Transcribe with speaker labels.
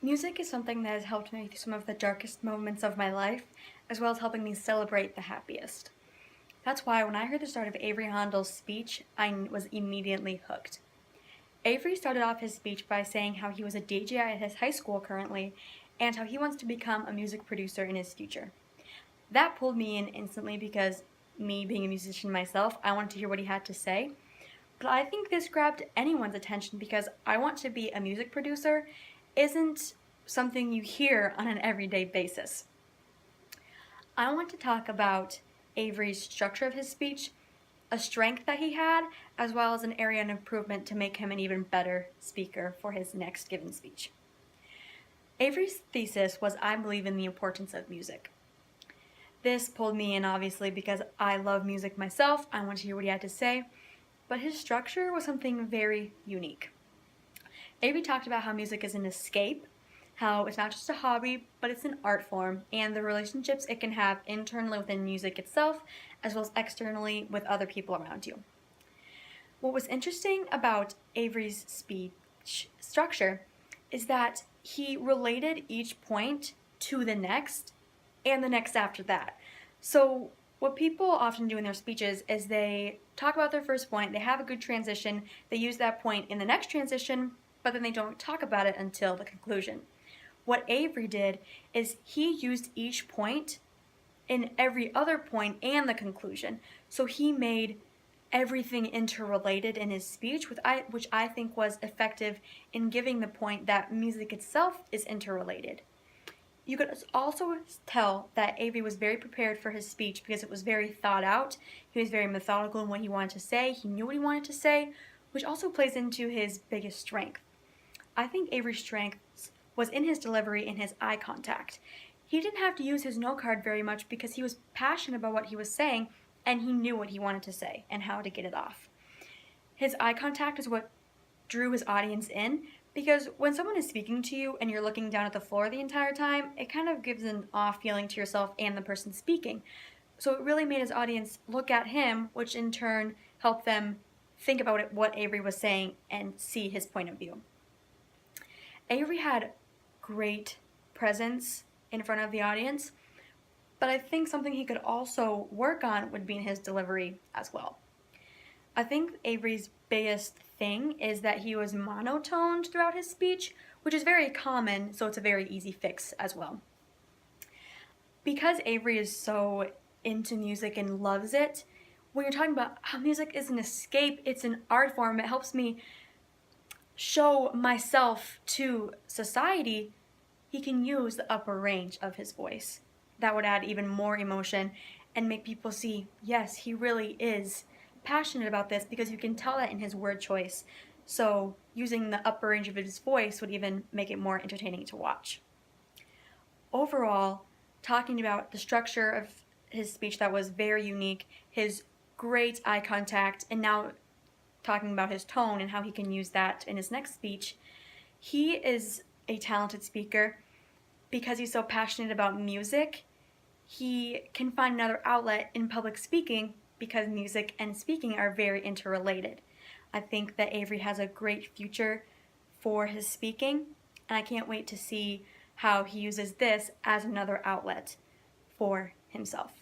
Speaker 1: Music is something that has helped me through some of the darkest moments of my life, as well as helping me celebrate the happiest. That's why when I heard the start of Avery Hondel's speech, I was immediately hooked. Avery started off his speech by saying how he was a DJ at his high school currently, and how he wants to become a music producer in his future. That pulled me in instantly because, me being a musician myself, I wanted to hear what he had to say. But I think this grabbed anyone's attention because I want to be a music producer isn't something you hear on an everyday basis. I want to talk about Avery's structure of his speech, a strength that he had, as well as an area of improvement to make him an even better speaker for his next given speech. Avery's thesis was, "I believe in the importance of music." This pulled me in obviously because I love music myself. I want to hear what he had to say. But his structure was something very unique. Avery talked about how music is an escape, how it's not just a hobby, but it's an art form, and the relationships it can have internally within music itself, as well as externally with other people around you. What was interesting about Avery's speech structure is that he related each point to the next and the next after that. So what people often do in their speeches is they talk about their first point, they have a good transition, they use that point in the next transition, but then they don't talk about it until the conclusion. What Avery did is he used each point in every other point and the conclusion. So he made everything interrelated in his speech, which I think was effective in giving the point that music itself is interrelated. You could also tell that Avery was very prepared for his speech because it was very thought out. He was very methodical in what he wanted to say. He knew what he wanted to say, which also plays into his biggest strength. I think Avery's strength was in his delivery and his eye contact. He didn't have to use his note card very much because he was passionate about what he was saying and he knew what he wanted to say and how to get it off. His eye contact is what drew his audience in, because when someone is speaking to you and you're looking down at the floor the entire time, it kind of gives an off feeling to yourself and the person speaking. So it really made his audience look at him, which in turn helped them think about what Avery was saying and see his point of view. Avery had great presence in front of the audience, but I think something he could also work on would be in his delivery as well. I think Avery's biggest thing is that he was monotoned throughout his speech, which is very common, so it's a very easy fix as well. Because Avery is so into music and loves it, when you're talking about how music is an escape, it's an art form, it helps me show myself to society, he can use the upper range of his voice. That would add even more emotion and make people see, yes, he really is passionate about this, because you can tell that in his word choice. So using the upper range of his voice would even make it more entertaining to watch. Overall, talking about the structure of his speech that was very unique, his great eye contact, and now talking about his tone and how he can use that in his next speech, he is a talented speaker because he's so passionate about music. He can find another outlet in public speaking because music and speaking are very interrelated. I think that Avery has a great future for his speaking, and I can't wait to see how he uses this as another outlet for himself.